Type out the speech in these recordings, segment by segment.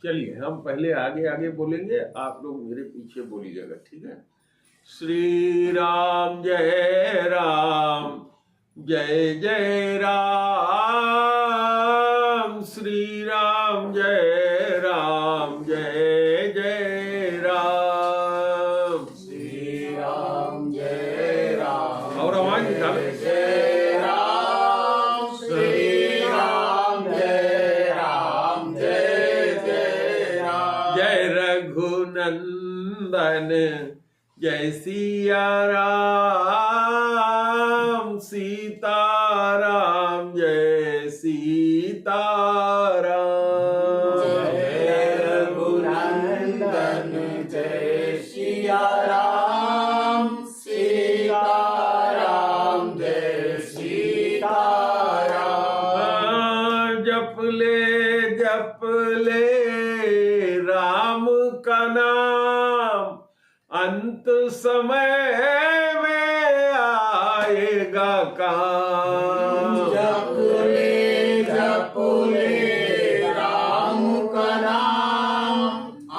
चलिए हम पहले आगे आगे बोलेंगे, आप लोग मेरे पीछे बोलिएगा, ठीक है। श्री राम जय जय राम, श्री राम जय जय राम, श्री राम जय राम। और आवाज निकाल। जय राम, श्री राम जय जय राम। जय रघुनंदन जय सिया राम, सीताराम जय सीताराम। जय रघुनंदन जय सिया राम, सीताराम जय सीताराम। जप ले राम का नाम, अंत समय में आएगा काम। जप ले राम का नाम,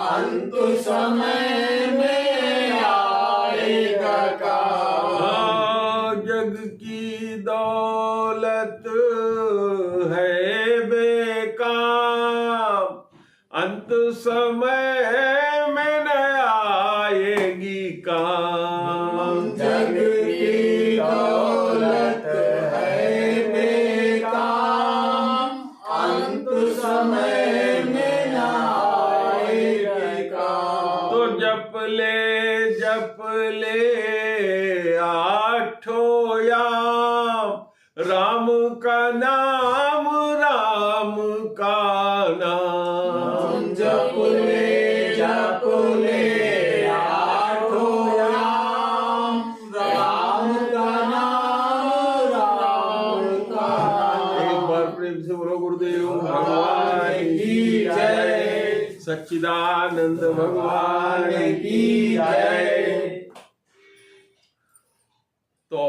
अंत समय में आएगा काम। जग की दौलत है बेकाम, अंत समय में न आएगी काम। जग की दौलत है बेकाम, अंत समय में न आएगी काम। तो जप ले आठों याम, राम का नाम राम का नाम। जप ले आठों याम, राम का नाम राम का नाम। एक बार प्रेम से बोलो गुरुदेव भगवान की जय, सच्चिदानंद भगवान की जय। तो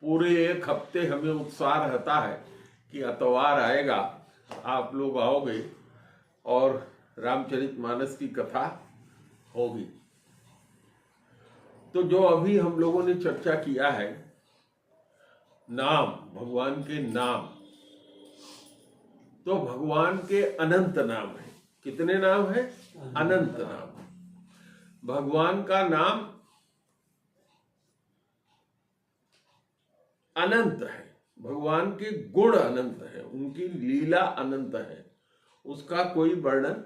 पूरे एक हफ्ते हमें उत्साह रहता है कि अतवार आएगा, आप लोग आओगे और रामचरितमानस की कथा होगी। तो जो अभी हम लोगों ने चर्चा किया है, नाम, भगवान के नाम, तो भगवान के अनंत नाम है। कितने नाम है? अनंत नाम। भगवान का नाम अनंत है, भगवान के गुण अनंत है, उनकी लीला अनंत है, उसका कोई वर्णन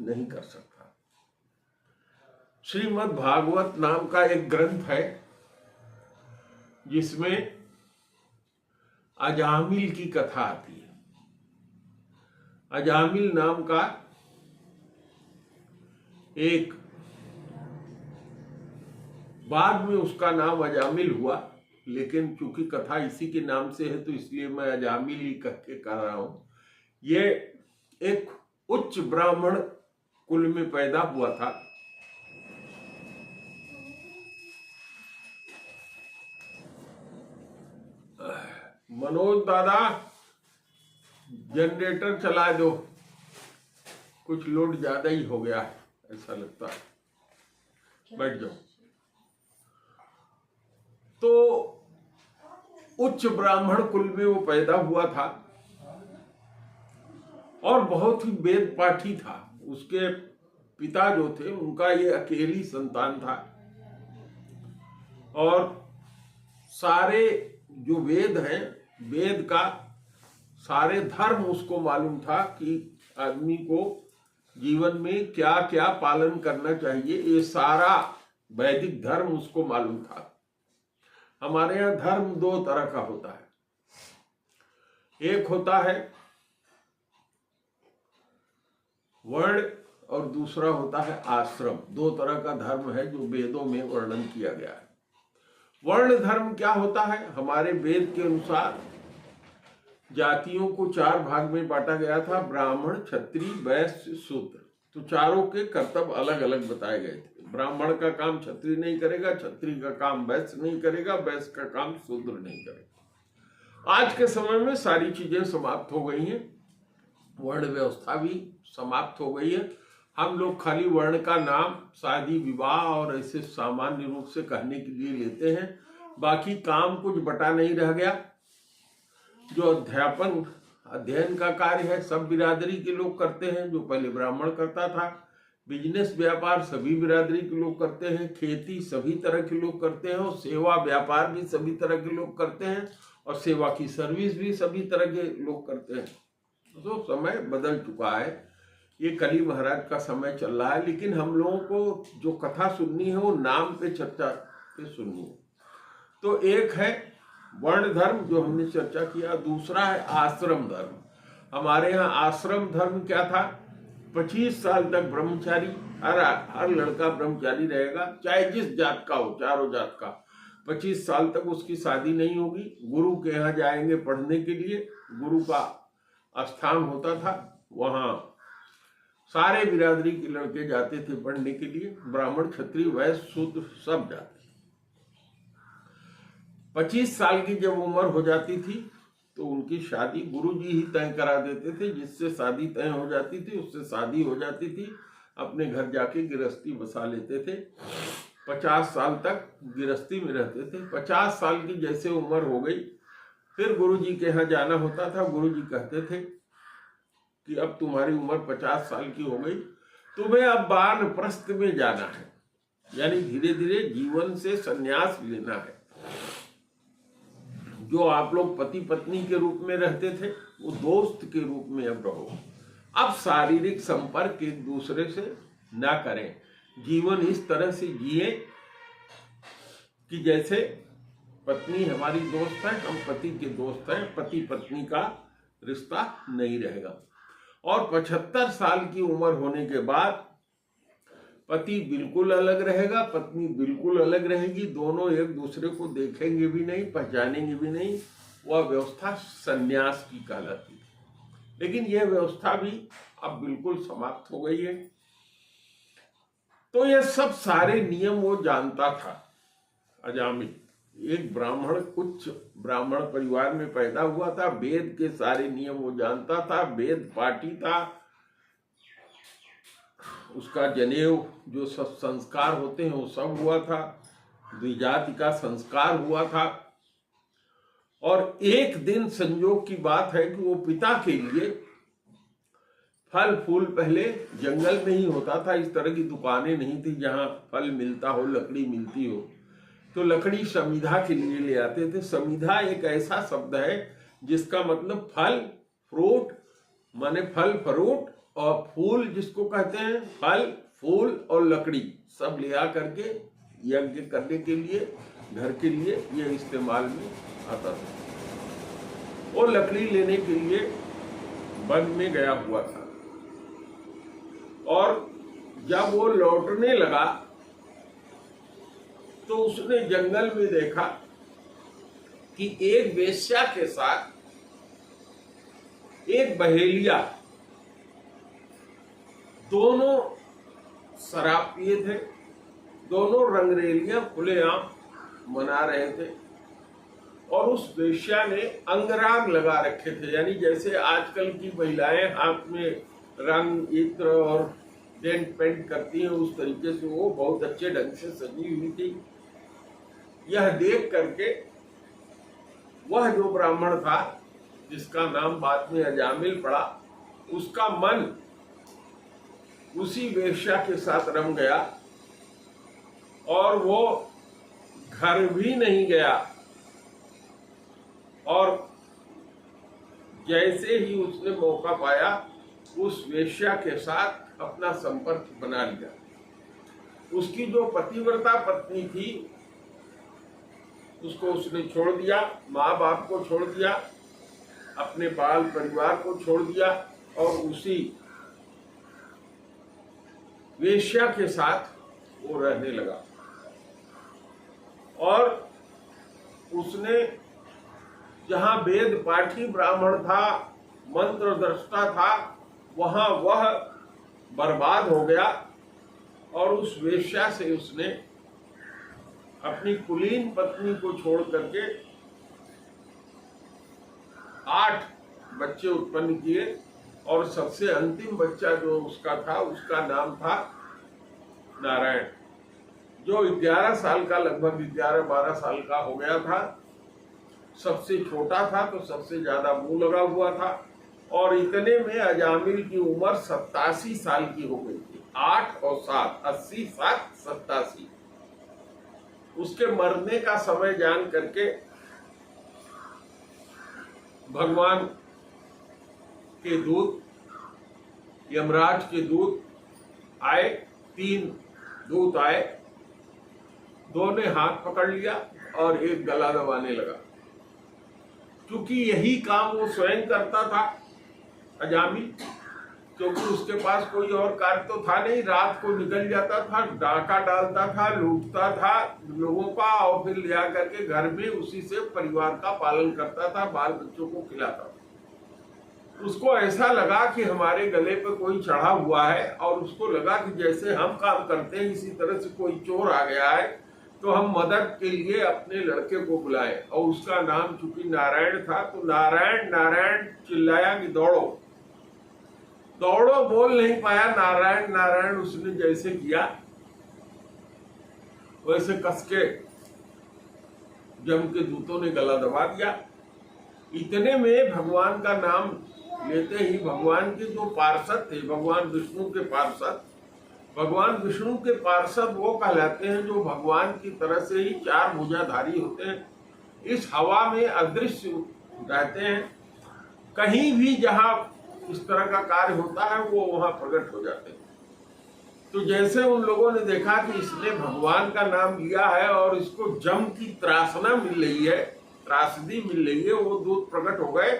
नहीं कर सकता। श्रीमद् भागवत नाम का एक ग्रंथ है जिसमें अजामिल की कथा आती है। अजामिल नाम का एक, बाद में उसका नाम अजामिल हुआ, लेकिन चूंकि कथा इसी के नाम से है तो इसलिए मैं अजामिल ही कह के कर रहा हूं। ये एक उच्च ब्राह्मण कुल में पैदा हुआ था। मनोज दादा जनरेटर चला दो, कुछ लोड ज्यादा ही हो गया है ऐसा लगता है, बैठ जाओ। तो उच्च ब्राह्मण कुल में वो पैदा हुआ था और बहुत ही वेद पाठी था। उसके पिता जो थे उनका ये अकेली संतान था और सारे जो वेद हैं, वेद का सारे धर्म उसको मालूम था कि आदमी को जीवन में क्या क्या पालन करना चाहिए, ये सारा वैदिक धर्म उसको मालूम था। हमारे यहाँ धर्म दो तरह का होता है, एक होता है वर्ण और दूसरा होता है आश्रम। दो तरह का धर्म है जो वेदों में वर्णन किया गया है। वर्ण धर्म क्या होता है? हमारे वेद के अनुसार जातियों को चार भाग में बांटा गया था, ब्राह्मण, क्षत्रिय, वैश्य, शूद्र। तो चारों के कर्तव्य अलग अलग बताए गए थे। ब्राह्मण का काम क्षत्रिय नहीं करेगा, क्षत्रिय का काम वैश्य नहीं करेगा, वैश्य का काम शूद्र नहीं करेगा। आज के समय में सारी चीजें समाप्त हो गई हैं। वर्ण व्यवस्था भी समाप्त हो गई है। हम लोग खाली वर्ण का नाम शादी विवाह और ऐसे सामान्य रूप से कहने के लिए लेते हैं, बाकी काम कुछ बटा नहीं रह गया। जो अध्ययन का कार्य है सब बिरादरी के लोग करते हैं, जो पहले ब्राह्मण करता था। बिजनेस व्यापार सभी बिरादरी के लोग करते हैं, खेती सभी तरह के लोग करते हैं, और सेवा व्यापार भी सभी तरह के लोग करते हैं, और सेवा की सर्विस भी सभी तरह के लोग करते हैं। तो समय बदल चुका है, ये कली महाराज का समय चल रहा है। लेकिन हम लोगों को जो कथा सुननी है वो नाम पे चर्चा पे सुननी है। तो एक है वर्ण धर्म जो हमने चर्चा किया, दूसरा है आश्रम धर्म। हमारे यहाँ आश्रम धर्म क्या था? 25 साल तक ब्रह्मचारी, हर लड़का ब्रह्मचारी रहेगा, चाहे जिस जात का हो, चारों जात का। 25 साल तक उसकी शादी नहीं होगी। गुरु के यहाँ जाएंगे पढ़ने के लिए, गुरु का स्थान होता था, वहाँ सारे बिरादरी के लड़के जाते थे पढ़ने के लिए, ब्राह्मण क्षत्रिय वैश्य शूद्र सब जाते। 25 साल की जब उम्र हो जाती थी तो उनकी शादी गुरुजी ही तय करा देते थे। जिससे शादी तय हो जाती थी उससे शादी हो जाती थी, अपने घर जाके गृहस्थी बसा लेते थे। 50 साल तक गृहस्थी में रहते थे। 50 साल की जैसे उम्र हो गई फिर गुरुजी के यहाँ जाना होता था। गुरुजी कहते थे कि अब तुम्हारी उम्र 50 साल की हो गई, तुम्हें अब वानप्रस्थ में जाना है, यानी धीरे धीरे जीवन से संन्यास लेना है। जो आप लोग पति पत्नी के रूप में रहते थे वो दोस्त के रूप में अब रहो। अब शारीरिक संपर्क एक दूसरे से ना करें, जीवन इस तरह से जिए कि जैसे पत्नी हमारी दोस्त है, हम पति के दोस्त हैं, पति पत्नी का रिश्ता नहीं रहेगा। और 75 साल की उम्र होने के बाद पति बिल्कुल अलग रहेगा, पत्नी बिल्कुल अलग रहेगी, दोनों एक दूसरे को देखेंगे भी नहीं, पहचानेंगे भी नहीं। वह व्यवस्था सन्यास की कहलाती है। लेकिन यह व्यवस्था भी अब बिल्कुल समाप्त हो गई है। तो ये सब सारे नियम वो जानता था अजामिल। एक ब्राह्मण, उच्च ब्राह्मण परिवार में पैदा हुआ था, वेद के सारे नियम वो जानता था, वेद पाठी था। उसका जनेऊ जो सब संस्कार होते हैं वो सब हुआ था, द्विजाति का संस्कार हुआ था। और एक दिन संयोग की बात है कि वो पिता के लिए फल फूल, पहले जंगल में ही होता था, इस तरह की दुकानें नहीं थी जहां फल मिलता हो, लकड़ी मिलती हो, तो लकड़ी समिधा के लिए ले आते थे। समिधा एक ऐसा शब्द है जिसका मतलब फल, फ्रूट माने फल फ्रूट, और फूल जिसको कहते हैं, फल फूल और लकड़ी सब ले आ करके यज्ञ करने के लिए, घर के लिए ये इस्तेमाल में आता था। वो लकड़ी लेने के लिए वन में गया हुआ था, और जब वो लौटने लगा तो उसने जंगल में देखा कि एक वेश्या के साथ एक बहेलिया, दोनों शराब पिए थे, दोनों रंगरेलियां खुलेआम मना रहे थे। और उस वेश्या ने अंगराग लगा रखे थे, यानी जैसे आजकल की महिलाएं हाथ में रंग इत्र और डेंट पेंट करती हैं, उस तरीके से वो बहुत अच्छे ढंग से सजी हुई थी। यह देख करके वह जो ब्राह्मण था, जिसका नाम बाद में अजामिल पड़ा, उसका मन उसी वेश्या के साथ रम गया और वो घर भी नहीं गया। और जैसे ही उसने मौका पाया उस वेश्या के साथ अपना संपर्क बना लिया। उसकी जो पतिव्रता पत्नी थी उसको उसने छोड़ दिया, माँ बाप को छोड़ दिया, अपने बाल परिवार को छोड़ दिया, और उसी वेश्या के साथ वो रहने लगा। और उसने जहां वेद पाठी ब्राह्मण था, मंत्र दृष्टा था, वहां वह बर्बाद हो गया। और उस वेश्या से उसने अपनी कुलीन पत्नी को छोड़ करके 8 बच्चे उत्पन्न किए, और सबसे अंतिम बच्चा जो उसका था उसका नाम था नारायण, जो 11 साल का, लगभग 11-12 साल का हो गया था। सबसे छोटा था तो सबसे ज्यादा मुंह लगा हुआ था, और इतने में अजामिल की उम्र 87 साल की हो गई थी। 8 और 7, 80, 7, 87। उसके मरने का समय जान करके भगवान के दूत, यमराज के दूत आए, 3 दूत आए, 2 ने हाथ पकड़ लिया और एक गला दबाने लगा। क्योंकि यही काम वो स्वयं करता था अजामिल, क्योंकि उसके पास कोई और कार्य तो था नहीं। रात को निकल जाता था, डाका डालता था, लूटता था लोगों का, और फिर ले आकर के घर में उसी से परिवार का पालन करता था, बाल बच्चों को खिलाता था। उसको ऐसा लगा कि हमारे गले पे कोई चढ़ा हुआ है, और उसको लगा कि जैसे हम काम करते हैं इसी तरह से कोई चोर आ गया है, तो हम मदद के लिए अपने लड़के को बुलाए। और उसका नाम चूंकि नारायण था, तो नारायण नारायण चिल्लाया कि दौड़ो दौड़ो। बोल नहीं पाया नारायण नारायण, उसने जैसे किया वैसे कसके जम के दूतों ने गला दबा दिया। इतने में भगवान का नाम लेते ही भगवान के जो पार्षद थे, भगवान विष्णु के पार्षद, भगवान विष्णु के पार्षद वो कहलाते हैं जो भगवान की तरह से ही 4 भुजाधारी होते हैं, इस हवा में अदृश्य रहते हैं। कहीं भी जहां इस तरह का कार्य होता है वो वहां प्रकट हो जाते हैं। तो जैसे उन लोगों ने देखा कि इसने भगवान का नाम लिया है और इसको जम की त्रासना मिल रही है, त्रासदी मिल रही है, वो दूत प्रकट हो गए,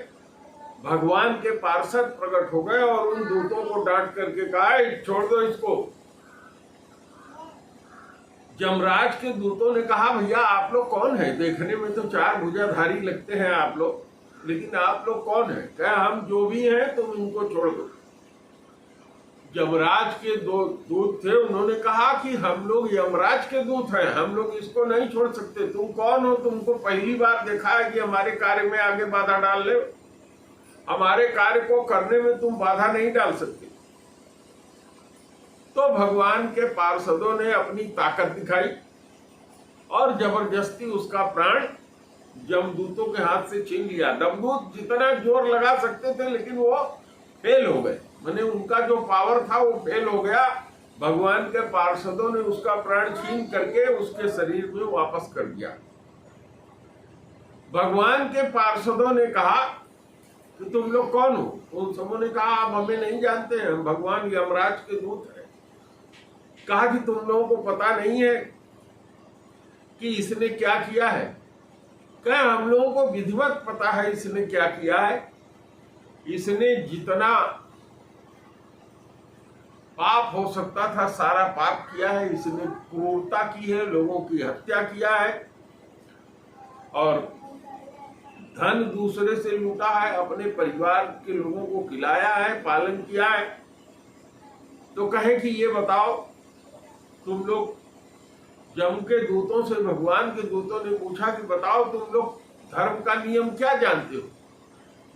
भगवान के पार्षद प्रकट हो गए और उन दूतों को डांट करके कहा छोड़ दो इसको। यमराज के दूतों ने कहा भैया आप लोग कौन है? देखने में तो 4 भुजाधारी लगते हैं आप लोग, लेकिन आप लोग कौन है? क्या हम जो भी हैं तुम इनको छोड़ दो। यमराज के 2 दूत थे, उन्होंने कहा कि हम लोग यमराज के दूत हैं, हम लोग इसको नहीं छोड़ सकते। तुम कौन हो? तुमको पहली बार देखा है कि हमारे कार्य में आगे बाधा डाल ले? हमारे कार्य को करने में तुम बाधा नहीं डाल सकते। तो भगवान के पार्षदों ने अपनी ताकत दिखाई और जबरदस्ती उसका प्राण यमदूतों के हाथ से छीन लिया। यमदूत जितना जोर लगा सकते थे लेकिन वो फेल हो गए, माने उनका जो पावर था वो फेल हो गया। भगवान के पार्षदों ने उसका प्राण छीन करके उसके शरीर में वापस कर दिया। भगवान के पार्षदों ने कहा कि तुम लोग कौन हो? उन सबों ने कहा आप हमें नहीं जानते, हम भगवान यमराज के दूत हैं। कहा कि तुम लोगों को पता नहीं है कि इसने क्या किया है? क्या हम लोगों को विधिवत पता है इसने क्या किया है। इसने जितना पाप हो सकता था सारा पाप किया है। इसने क्रूरता की है, लोगों की हत्या किया है और धन दूसरे से लूटा है, अपने परिवार के लोगों को खिलाया है, पालन किया है। तो कहे कि ये बताओ, तुम लोग यम के दूतों से भगवान के दूतों ने पूछा कि बताओ तुम लोग धर्म का नियम क्या जानते हो?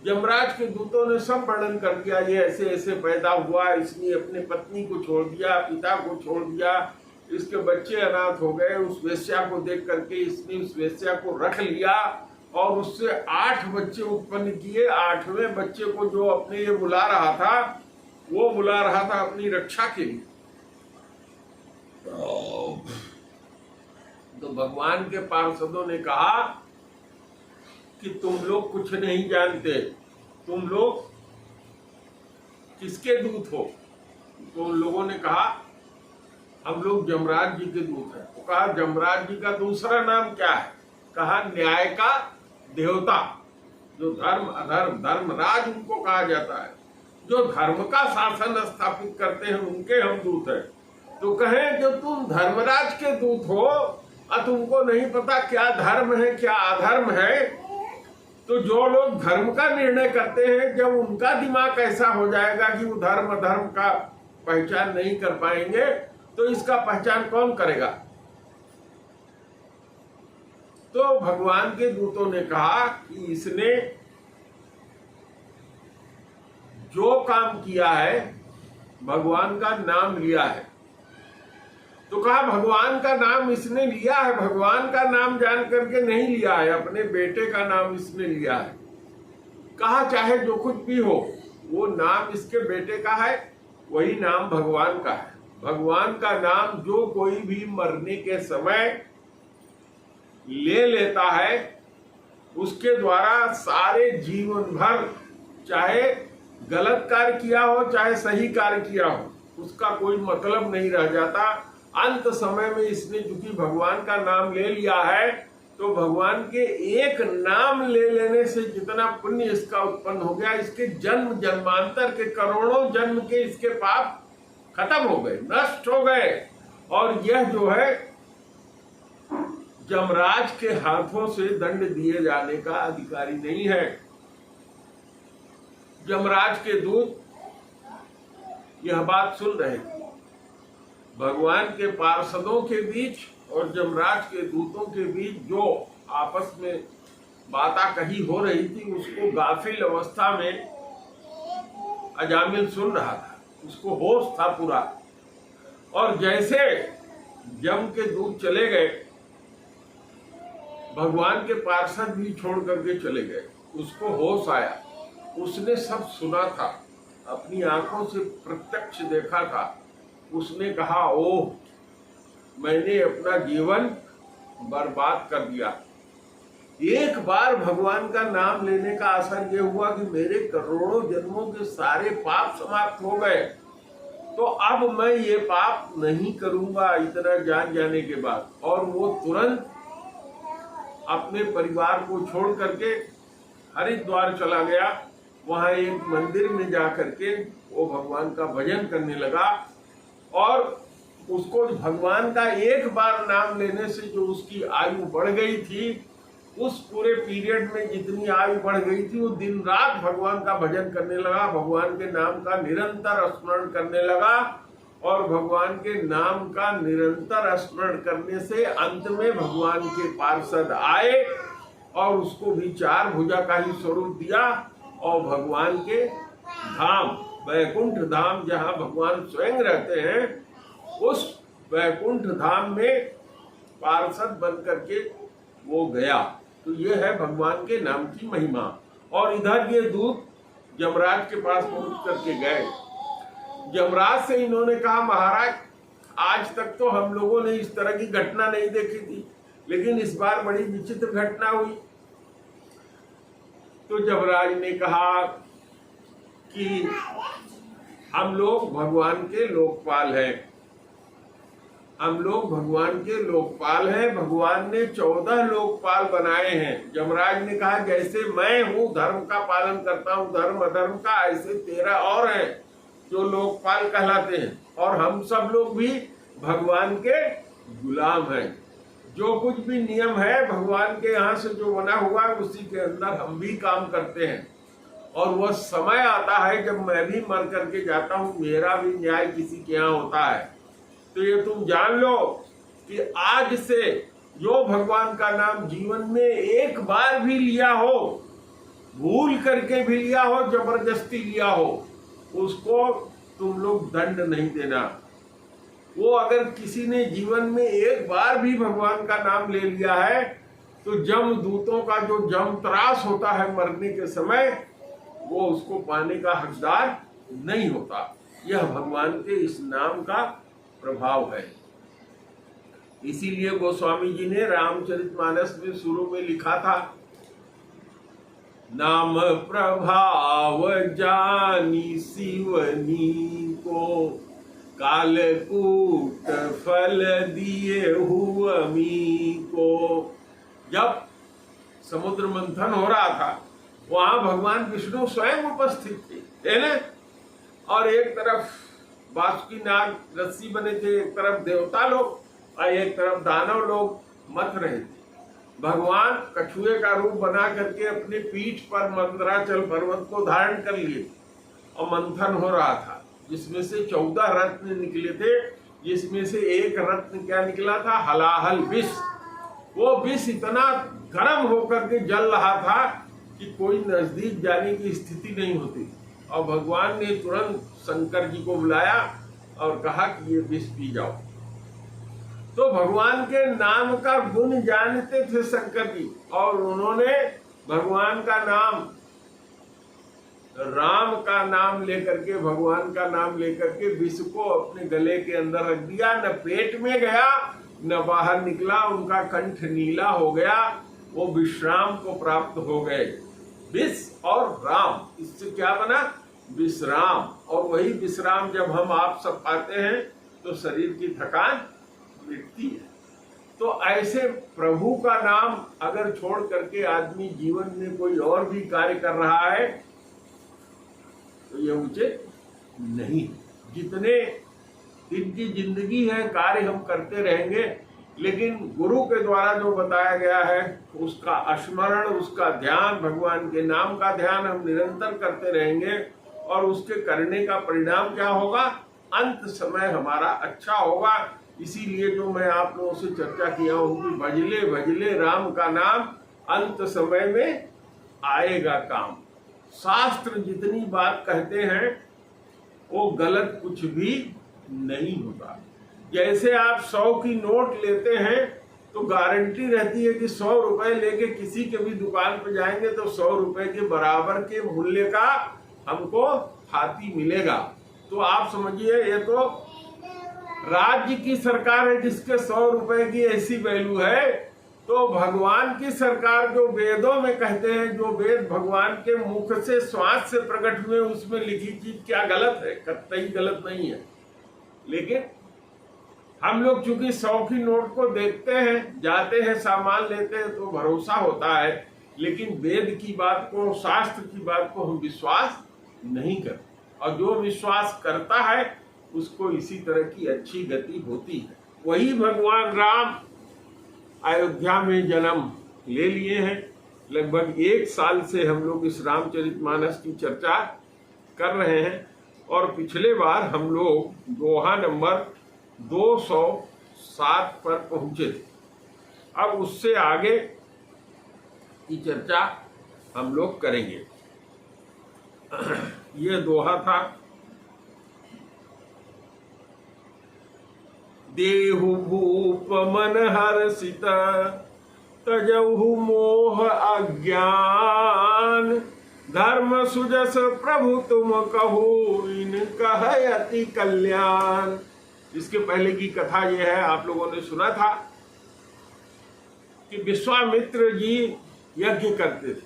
यमराज के दूतों ने सब वर्णन कर दिया, ये ऐसे ऐसे पैदा हुआ, इसने अपने पत्नी को छोड़ दिया, पिता को छोड़ दिया, इसके बच्चे अनाथ हो गए, उस वेश्या को देख करके इसने उस वेश्या को रख लिया और उससे 8 बच्चे उत्पन्न किए। 8वें बच्चे को जो अपने ये बुला रहा था वो बुला रहा था अपनी रक्षा के लिए। तो भगवान के पार्षदों ने कहा कि तुम लोग कुछ नहीं जानते, तुम लोग किसके दूत हो? तो उन लोगों ने कहा हम लोग यमराज जी के दूत हैं। तो कहा यमराज जी का दूसरा नाम क्या है? कहा न्याय का देवता, जो धर्म अधर्म, धर्मराज उनको कहा जाता है, जो धर्म का शासन स्थापित करते हैं उनके हम दूत हैं। तो कहें जो तुम धर्मराज के दूत हो और तुमको नहीं पता क्या धर्म है क्या अधर्म है, तो जो लोग धर्म का निर्णय करते हैं जब उनका दिमाग ऐसा हो जाएगा कि वो धर्म अधर्म का पहचान नहीं कर पाएंगे, तो इसका पहचान कौन करेगा? तो भगवान के दूतों ने कहा कि इसने जो काम किया है भगवान का नाम लिया है। तो कहा भगवान का नाम इसने लिया है, भगवान का नाम जान करके नहीं लिया है, अपने बेटे का नाम इसने लिया है। कहा चाहे जो कुछ भी हो वो नाम इसके बेटे का है, वही नाम भगवान का है। भगवान का नाम जो कोई भी मरने के समय ले लेता है उसके द्वारा सारे जीवन भर चाहे गलत कार्य किया हो चाहे सही कार्य किया हो उसका कोई मतलब नहीं रह जाता। अंत समय में इसने चूंकि भगवान का नाम ले लिया है तो भगवान के एक नाम ले लेने से जितना पुण्य इसका उत्पन्न हो गया, इसके जन्म जन्मांतर के करोड़ों जन्म के इसके पाप खत्म हो गए, नष्ट हो गए। और यह जो है यमराज के हाथों से दंड दिए जाने का अधिकारी नहीं है। यमराज के दूत यह बात सुन रहे थे। भगवान के पार्षदों के बीच और यमराज के दूतों के बीच जो आपस में बाता कही हो रही थी उसको गाफिल अवस्था में अजामिल सुन रहा था, उसको होश था पूरा। और जैसे यम के दूत चले गए, भगवान के पार्षद भी छोड़ करके चले गए, उसको होश आया। उसने सब सुना था, अपनी आंखों से प्रत्यक्ष देखा था। उसने कहा ओह, मैंने अपना जीवन बर्बाद कर दिया। एक बार भगवान का नाम लेने का असर यह हुआ कि मेरे करोड़ों जन्मों के सारे पाप समाप्त हो गए, तो अब मैं ये पाप नहीं करूंगा इतना जान जाने के बाद। और वो तुरंत अपने परिवार को छोड़ करके हरिद्वार चला गया। वहां एक मंदिर में जा करके वो भगवान का भजन करने लगा। और उसको भगवान का एक बार नाम लेने से जो उसकी आयु बढ़ गई थी, उस पूरे पीरियड में जितनी आयु बढ़ गई थी, वो दिन रात भगवान का भजन करने लगा, भगवान के नाम का निरंतर स्मरण करने लगा। और भगवान के नाम का निरंतर स्मरण करने से अंत में भगवान के पार्षद आए और उसको भी चार भुजा का ही स्वरूप दिया। और भगवान के धाम वैकुंठ धाम जहाँ भगवान स्वयं रहते हैं, उस वैकुंठ धाम में पार्षद बन करके वो गया। तो ये है भगवान के नाम की महिमा। और इधर ये दूत यमराज के पास पहुंच करके गए। यमराज से इन्होंने कहा महाराज, आज तक तो हम लोगों ने इस तरह की घटना नहीं देखी थी, लेकिन इस बार बड़ी विचित्र घटना हुई। तो यमराज ने कहा कि हम लोग भगवान के लोकपाल हैं, हम लोग भगवान के लोकपाल हैं। भगवान ने 14 लोकपाल बनाए हैं। यमराज ने कहा जैसे मैं हूँ धर्म का पालन करता हूँ, धर्म अधर्म का, ऐसे 13 और हैं जो लोकपाल कहलाते हैं। और हम सब लोग भी भगवान के गुलाम हैं। जो कुछ भी नियम है भगवान के यहाँ से जो बना हुआ है उसी के अंदर हम भी काम करते हैं। और वह समय आता है जब मैं भी मर करके जाता हूँ, मेरा भी न्याय किसी के यहाँ होता है। तो ये तुम जान लो कि आज से जो भगवान का नाम जीवन में एक बार भी लिया हो, भूल करके भी लिया हो, जबरदस्ती लिया हो, उसको तुम लोग दंड नहीं देना। वो अगर किसी ने जीवन में एक बार भी भगवान का नाम ले लिया है तो जम दूतों का जो जम त्रास होता है मरने के समय, वो उसको पाने का हकदार नहीं होता। यह भगवान के इस नाम का प्रभाव है। इसीलिए गोस्वामी जी ने रामचरितमानस में शुरू में लिखा था, नाम प्रभाव जानी शिवनी को, कालकूट फल दिए हुअमी को। जब समुद्र मंथन हो रहा था वहां भगवान विष्णु स्वयं उपस्थित थे ना। और एक तरफ बासुकी नाग रस्सी बने थे, एक तरफ देवता लोग और एक तरफ दानव लोग मथ रहे थे। भगवान कछुए का रूप बना करके अपने पीठ पर मंदराचल पर्वत को धारण कर लिए और मंथन हो रहा था, जिसमें से 14 रत्न निकले थे, जिसमें से एक रत्न क्या निकला था, हलाहल विष। वो विष इतना गर्म होकर के जल रहा था कि कोई नजदीक जाने की स्थिति नहीं होती। और भगवान ने तुरंत शंकर जी को बुलाया और कहा कि ये विष पी जाओ। तो भगवान के नाम का गुण जानते थे शंकर जी, और उन्होंने भगवान का नाम, राम का नाम लेकर के, भगवान का नाम लेकर के विष को अपने गले के अंदर रख दिया। न पेट में गया न बाहर निकला, उनका कंठ नीला हो गया, वो विश्राम को प्राप्त हो गए। विष और राम, इससे क्या बना? विश्राम। और वही विश्राम जब हम आप सब पाते हैं तो शरीर की थकान मिटती है। तो ऐसे प्रभु का नाम अगर छोड़ करके आदमी जीवन में कोई और भी कार्य कर रहा है तो ये उचित नहीं। जितने दिन की जिंदगी है कार्य हम करते रहेंगे, लेकिन गुरु के द्वारा जो बताया गया है उसका स्मरण, उसका ध्यान, भगवान के नाम का ध्यान हम निरंतर करते रहेंगे, और उसके करने का परिणाम क्या होगा? अंत समय हमारा अच्छा होगा। इसीलिए जो मैं आप लोगों से चर्चा किया हूं कि भजले भजले राम का नाम, अंत समय में आएगा काम। शास्त्र जितनी बात कहते हैं वो गलत कुछ भी नहीं होता। जैसे आप 100 की नोट लेते हैं तो गारंटी रहती है कि 100 रुपए लेके किसी के भी दुकान पे जाएंगे तो 100 रुपए के बराबर के मूल्य का हमको हाथी मिलेगा। तो आप समझिए ये तो राज्य की सरकार है जिसके 100 रुपए की ऐसी वैल्यू है, तो भगवान की सरकार जो वेदों में कहते हैं, जो वेद भगवान के मुख से श्वास से प्रकट हुए, उसमें लिखी चीज क्या गलत है? कतई गलत नहीं है। लेकिन हम लोग चूंकि 100 की नोट को देखते हैं, जाते हैं, सामान लेते हैं तो भरोसा होता है, लेकिन वेद की बात को, शास्त्र की बात को हम विश्वास नहीं करते। और जो विश्वास करता है उसको इसी तरह की अच्छी गति होती है। वही भगवान राम अयोध्या में जन्म ले लिए हैं। लगभग 1 साल से हम लोग इस रामचरितमानस की चर्चा कर रहे हैं, और पिछले बार हम लोग दोहा नंबर 207 पर पहुंचे थे। अब उससे आगे की चर्चा हम लोग करेंगे। ये दोहा था, देहु भूप मन हर्षित, तजहु मोह अज्ञान, धर्म सुजस प्रभु तुम कहो, इन कह अति कल्याण। इसके पहले की कथा यह है, आप लोगों ने सुना था कि विश्वामित्र जी यज्ञ करते थे,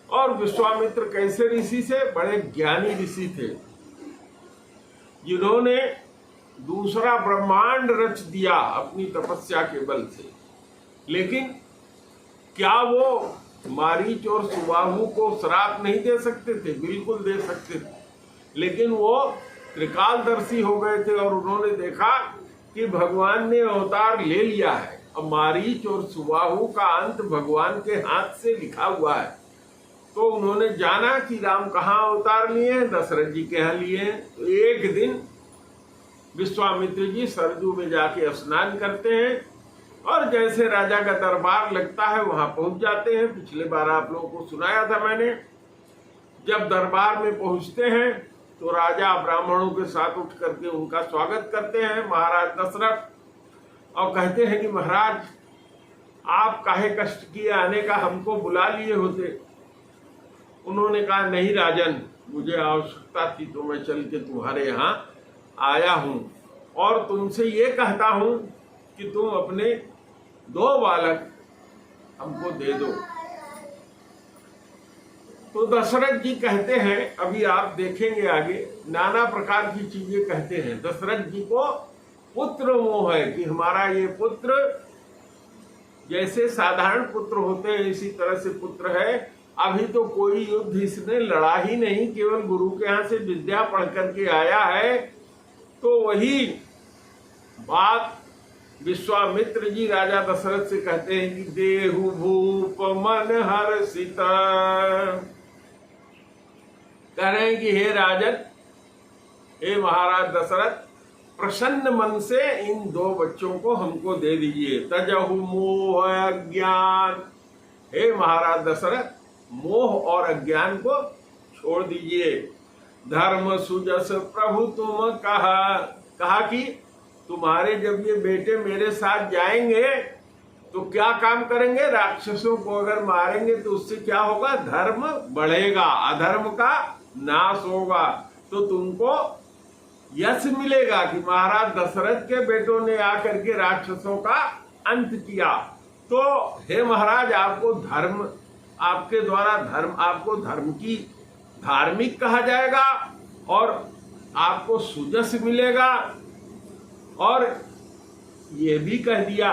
और विश्वामित्र कैसे ऋषि से? बड़े ज्ञानी ऋषि थे, जिन्होंने दूसरा ब्रह्मांड रच दिया अपनी तपस्या के बल से। लेकिन क्या वो मारीच और सुबाहु को श्राप नहीं दे सकते थे? बिल्कुल दे सकते थे, लेकिन वो त्रिकालदर्शी हो गए थे और उन्होंने देखा कि भगवान ने अवतार ले लिया है। अब मारीच और सुबाहु का अंत भगवान के हाथ से लिखा हुआ है, तो उन्होंने जाना कि राम कहाँ अवतार लिए हैं, दशरथ जी के यहाँ लिए हैं। तो एक दिन विश्वामित्र जी सरजू में जाके स्नान करते हैं, और जैसे राजा का दरबार लगता है वहां पहुंच जाते हैं। पिछले बार आप लोगों को सुनाया था मैंने। जब दरबार में पहुंचते हैं तो राजा ब्राह्मणों के साथ उठ करके उनका स्वागत करते हैं महाराज दशरथ, और कहते हैं कि महाराज आप काहे कष्ट किए आने का, हमको बुला लिए होते। उन्होंने कहा नहीं राजन, मुझे आवश्यकता थी तो मैं चल के तुम्हारे यहाँ आया हूं, और तुमसे ये कहता हूं कि तुम अपने 2 बालक हमको दे दो। तो दशरथ जी कहते हैं, अभी आप देखेंगे आगे, नाना प्रकार की चीजें कहते हैं। दशरथ जी को पुत्र मोह है कि हमारा ये पुत्र, जैसे साधारण पुत्र होते हैं इसी तरह से पुत्र है। अभी तो कोई युद्ध इसने लड़ा ही नहीं, केवल गुरु के यहाँ से विद्या पढ़ करके आया है। तो वही बात विश्वामित्र जी राजा दशरथ से कहते हैं कि देहु भूप मन हर्षित, कह रहे हैं कि हे राजन, हे महाराज दशरथ, प्रसन्न मन से इन 2 बच्चों को हमको दे दीजिए। तजहु मोह अज्ञान, हे महाराज दशरथ, मोह और अज्ञान को छोड़ दीजिए। धर्म सुजस प्रभु तुम कहा कि तुम्हारे जब ये बेटे मेरे साथ जाएंगे तो क्या काम करेंगे? राक्षसों को अगर मारेंगे तो उससे क्या होगा? धर्म बढ़ेगा, अधर्म का नाश होगा, तो तुमको यश मिलेगा कि महाराज दशरथ के बेटों ने आकर के राक्षसों का अंत किया। तो हे महाराज, आपको धर्म, आपके द्वारा धर्म, आपको धर्म की धार्मिक कहा जाएगा और आपको सुजस मिलेगा। और ये भी कह दिया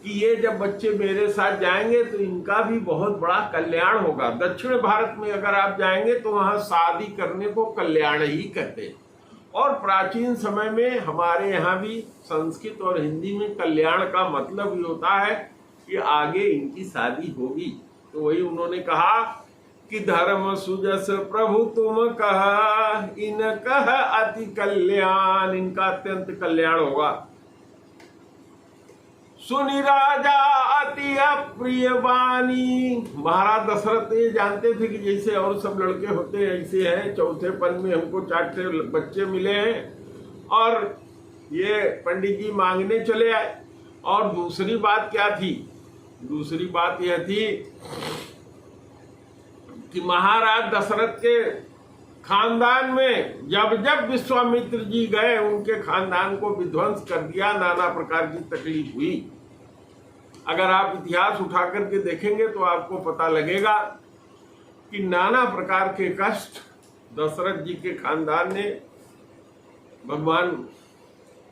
कि ये जब बच्चे मेरे साथ जाएंगे तो इनका भी बहुत बड़ा कल्याण होगा। दक्षिण भारत में अगर आप जाएंगे तो वहां शादी करने को कल्याण ही कहते हैं। और प्राचीन समय में हमारे यहाँ भी संस्कृत और हिंदी में कल्याण का मतलब ही होता है कि आगे इनकी शादी होगी। तो वही उन्होंने कहा कि धर्म सुजस प्रभु तुम कह, इन कह अति कल्याण, इनका अत्यंत कल्याण होगा। सुनि राजा अति अप्रिय वाणी, महाराज दशरथ ये जानते थे कि जैसे और सब लड़के होते हैं ऐसे हैं, चौथे पन में हमको 4 बच्चे मिले हैं और ये पंडित जी मांगने चले आए। और दूसरी बात क्या थी? दूसरी बात यह थी कि महाराज दशरथ के खानदान में जब जब विश्वामित्र जी गए उनके खानदान को विध्वंस कर दिया, नाना प्रकार की तकलीफ हुई। अगर आप इतिहास उठा करके देखेंगे तो आपको पता लगेगा कि नाना प्रकार के कष्ट दशरथ जी के खानदान ने, भगवान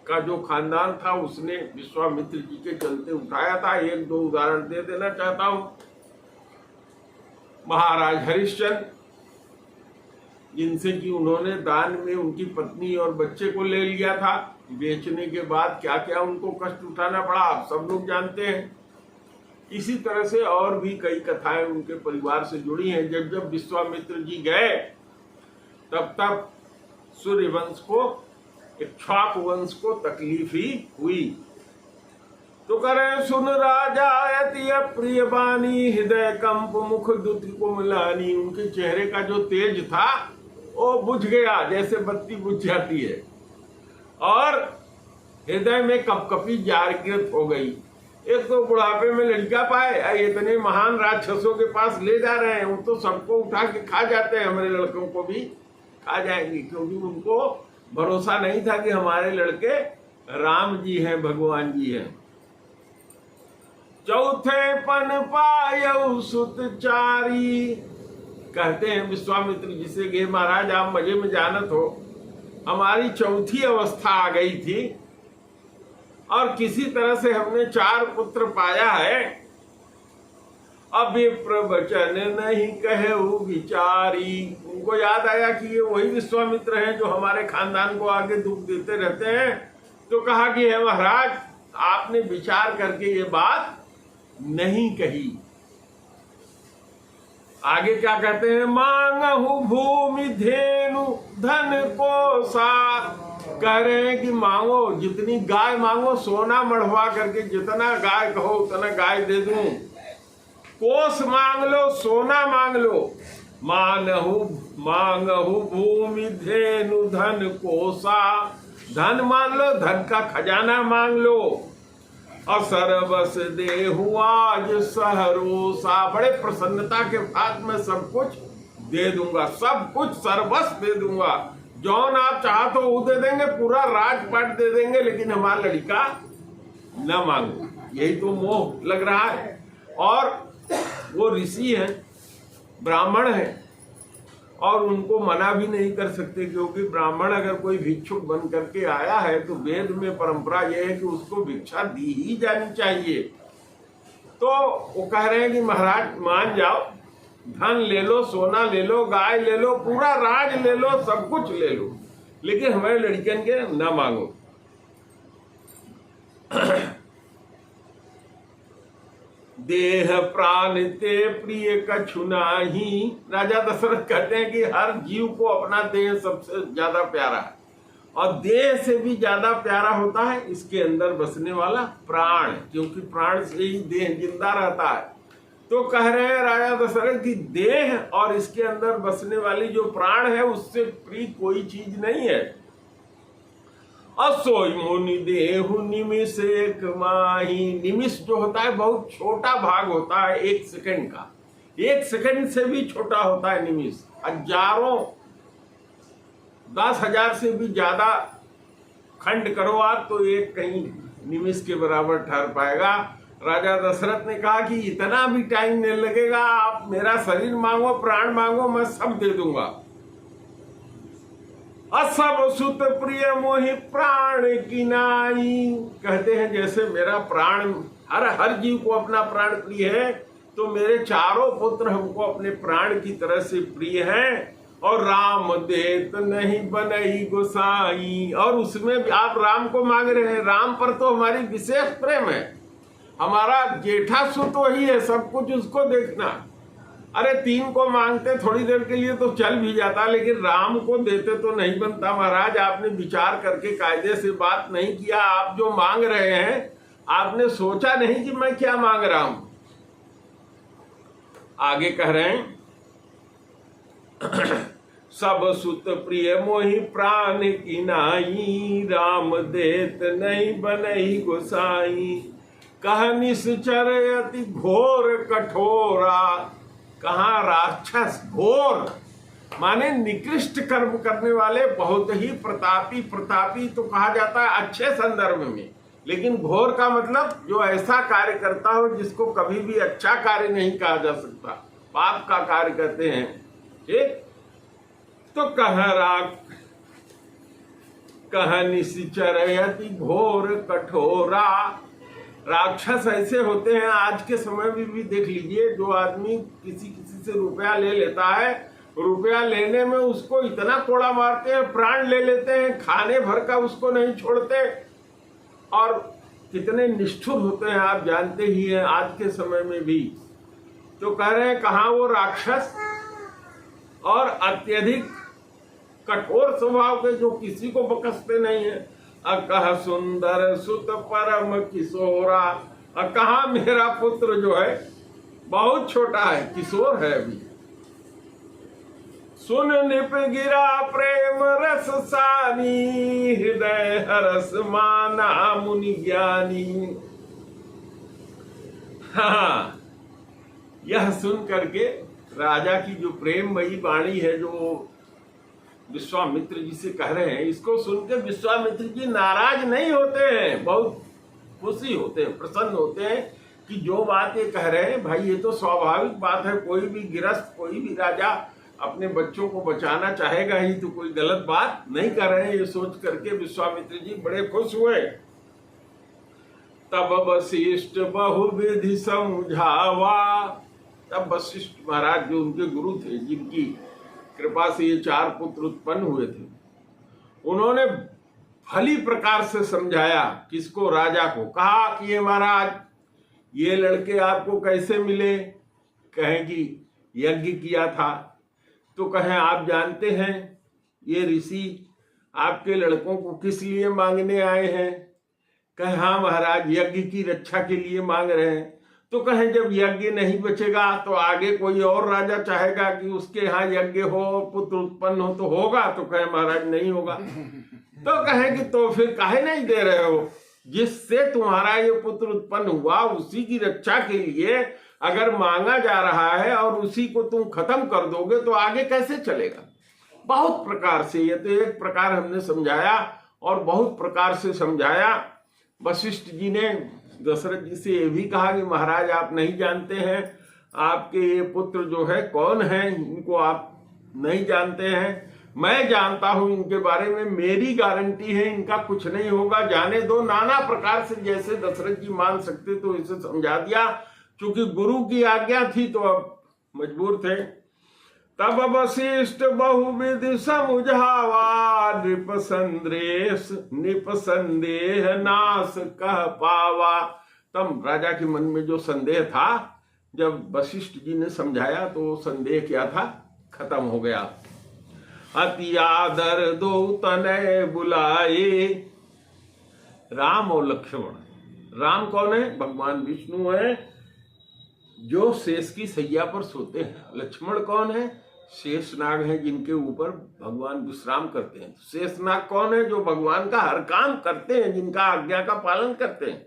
का जो खानदान था उसने विश्वामित्र जी के चलते उठाया था। 1-2 उदाहरण दे देना चाहता हूं। महाराज हरिश्चंद्र, जिनसे कि उन्होंने दान में उनकी पत्नी और बच्चे को ले लिया था, बेचने के बाद क्या क्या उनको कष्ट उठाना पड़ा आप सब लोग जानते हैं। इसी तरह से और भी कई कथाएं उनके परिवार से जुड़ी हैं। जब जब विश्वामित्र जी गए तब तब सूर्य वंश को, इक्ष्वाकु वंश को तकलीफ ही हुई। तो करे सुन राजा अति अप्रिय वाणी, हृदय कंप मुख दुति कोमलानी, उनके चेहरे का जो तेज था वो बुझ गया जैसे बत्ती बुझ जाती है और हृदय में कपकपी जागृत हो गई। एक तो बुढ़ापे में लड़का पाए, इतने महान राक्षसों के पास ले जा रहे हैं, वो तो सबको उठा के खा जाते हैं, हमारे लड़कों को भी खा जाएंगे, क्योंकि उनको भरोसा नहीं था कि हमारे लड़के राम जी हैं, भगवान जी हैं। चौथे पन पायऊ सुत चारी, कहते हैं विश्वामित्र जी से कि महाराज आप मजे में जानत हो, हमारी चौथी अवस्था आ गई थी और किसी तरह से हमने 4 पुत्र पाया है। अब ये प्रवचन नहीं कहे विचारी, उनको याद आया कि ये वही विश्वामित्र हैं जो हमारे खानदान को आगे दुख देते रहते हैं। तो कहा कि हे महाराज, आपने विचार करके ये बात नहीं कही। आगे क्या कहते हैं? मांगहु भूमि धेनु धन को साथ, कह रहे हैं कि मांगो, जितनी गाय मांगो, सोना मढ़वा करके जितना गाय कहो उतना गाय दे दूं। कोस मांग लो, सोना मांग लो। मांगहु भूमि धेनु धन कोसा, धन मांग लो, धन का खजाना मांग लो। असरबस देहु आज सहरोसा, बड़े प्रसन्नता के साथ मैं सब कुछ दे दूंगा, सब कुछ सर्वस्व दे दूंगा। जौन आप चाहते हो वो दे देंगे, पूरा राजपाट दे देंगे, लेकिन हमारा लड़का न मांगो। यही तो मोह लग रहा है। और वो ऋषि हैं, ब्राह्मण हैं, और उनको मना भी नहीं कर सकते, क्योंकि ब्राह्मण अगर कोई भिक्षुक बन करके आया है तो वेद में परंपरा यह है कि उसको भिक्षा दी ही जानी चाहिए। तो वो कह रहे हैं कि महाराज मान जाओ, धन ले लो, सोना ले लो, गाय ले लो, पूरा राज ले लो, सब कुछ ले लो, लेकिन हमारे लड़कियन के न मांगो। देह प्राण ते प्रिय कछु नाही, राजा दशरथ कहते हैं कि हर जीव को अपना देह सबसे ज्यादा प्यारा है, और देह से भी ज्यादा प्यारा होता है इसके अंदर बसने वाला प्राण, क्योंकि प्राण से ही देह जिंदा रहता है। तो कह रहे हैं राजा दशरथ की देह और इसके अंदर बसने वाली जो प्राण है उससे प्रिय कोई चीज नहीं है। असोई मुनि देहु निमिष एक माही। निमिष जो होता है बहुत छोटा भाग होता है 1 सेकंड का, 1 सेकंड से भी छोटा होता है निमिष। हजारों 10,000 से भी ज्यादा खंड करो आप तो एक कहीं निमिष के बराबर ठहर पाएगा। राजा दशरथ ने कहा कि इतना भी टाइम नहीं लगेगा, आप मेरा शरीर मांगो, प्राण मांगो, मैं सब दे दूंगा। असब सुत प्रिय मोहि प्राण की नाई। कहते हैं जैसे मेरा प्राण, हर जीव को अपना प्राण प्रिय है, तो मेरे चारों पुत्र हमको अपने प्राण की तरह से प्रिय हैं। और राम देत नहीं बनई गोसाई। और उसमें आप राम को मांग रहे हैं, राम पर तो हमारी विशेष प्रेम है, हमारा जेठा सुत वही है, सब कुछ उसको देखना। अरे 3 को मांगते थोड़ी देर के लिए तो चल भी जाता, लेकिन राम को देते तो नहीं बनता। महाराज आपने विचार करके कायदे से बात नहीं किया। आप जो मांग रहे हैं आपने सोचा नहीं कि मैं क्या मांग रहा हूं। आगे कह रहे हैं सब सुत प्रिय मोहि प्राण की नाई। राम देत नहीं बनई गोसाई। कह निश्चर अति घोर कठोरा। कहा राक्षस, घोर माने निकृष्ट कर्म करने वाले, बहुत ही प्रतापी तो कहा जाता है अच्छे संदर्भ में, लेकिन घोर का मतलब जो ऐसा कार्य करता हो जिसको कभी भी अच्छा कार्य नहीं कहा जा सकता, पाप का कार्य करते हैं। ठीक, तो कह निश्चर अति घोर कठोरा। राक्षस ऐसे होते हैं आज के समय में भी देख लीजिए, जो आदमी किसी से रुपया ले लेता है, रुपया लेने में उसको इतना कोड़ा मारते हैं, प्राण ले लेते हैं, खाने भर का उसको नहीं छोड़ते, और कितने निष्ठुर होते हैं आप जानते ही हैं आज के समय में भी। तो कह रहे हैं कहाँ वो राक्षस और अत्यधिक कठोर स्वभाव के, जो किसी को बकसते नहीं है। अकह सुंदर सुत परम किशोरा। कहा मेरा पुत्र जो है बहुत छोटा है, किशोर है अभी। सुन निप गिरा प्रेम रस सानी। हृदय हरस माना मुनि ज्ञानी। हाँ, यह सुन करके राजा की जो प्रेममयी वाणी है, जो विश्वामित्र जी से कह रहे हैं, इसको सुन के विश्वामित्र जी नाराज नहीं होते हैं, बहुत खुशी होते हैं, प्रसन्न होते हैं कि जो बात ये कह रहे हैं भाई ये तो स्वाभाविक बात है। कोई भी गृहस्थ, कोई भी राजा अपने बच्चों को बचाना चाहेगा ही, तो कोई गलत बात नहीं कर रहे हैं। ये सोच करके विश्वामित्र जी बड़े खुश हुए। तब वशिष्ठ बहुविधि समझावा। तब वशिष्ठ महाराज जो उनके गुरु थे, जिनकी कृपा से ये 4 पुत्र उत्पन्न हुए थे, उन्होंने भली प्रकार से समझाया। किसको? राजा को। कहा कि ये महाराज, ये लड़के आपको कैसे मिले? कहें कि यज्ञ किया था। तो कहें आप जानते हैं ये ऋषि आपके लड़कों को किस लिए मांगने आए हैं? कहें हाँ महाराज, यज्ञ की रक्षा के लिए मांग रहे हैं। तो कहें जब यज्ञ नहीं बचेगा तो आगे कोई और राजा चाहेगा कि उसके यहाँ यज्ञ हो, पुत्र उत्पन्न हो, तो होगा? तो कहें महाराज नहीं होगा। तो कहें कि तो फिर काहे नहीं दे रहे हो? जिससे तुम्हारा ये पुत्र उत्पन्न हुआ उसी की रक्षा के लिए अगर मांगा जा रहा है और उसी को तुम खत्म कर दोगे तो आगे कैसे चलेगा? बहुत प्रकार से, ये तो एक प्रकार हमने समझाया और बहुत प्रकार से समझाया। वशिष्ठ जी ने दशरथ जी से ये भी कहा कि महाराज आप नहीं जानते हैं, आपके ये पुत्र जो है कौन है, इनको आप नहीं जानते हैं, मैं जानता हूं इनके बारे में, मेरी गारंटी है इनका कुछ नहीं होगा, जाने दो। नाना प्रकार से जैसे दशरथ जी मान सकते तो इसे समझा दिया। चूंकि गुरु की आज्ञा थी तो अब मजबूर थे। तब वशिष्ठ बहुविधि समझावा। निप संदेह नाश कह पावा। तब राजा के मन में जो संदेह था, जब वशिष्ठ जी ने समझाया तो संदेह क्या था, खत्म हो गया। अति आदर दो तनय बुलाए। राम और लक्ष्मण। राम कौन है? भगवान विष्णु है, जो शेष की सैया पर सोते हैं। लक्ष्मण कौन है? शेषनाग है, जिनके ऊपर भगवान विश्राम करते हैं। शेषनाग कौन है? जो भगवान का हर काम करते हैं, जिनका आज्ञा का पालन करते हैं।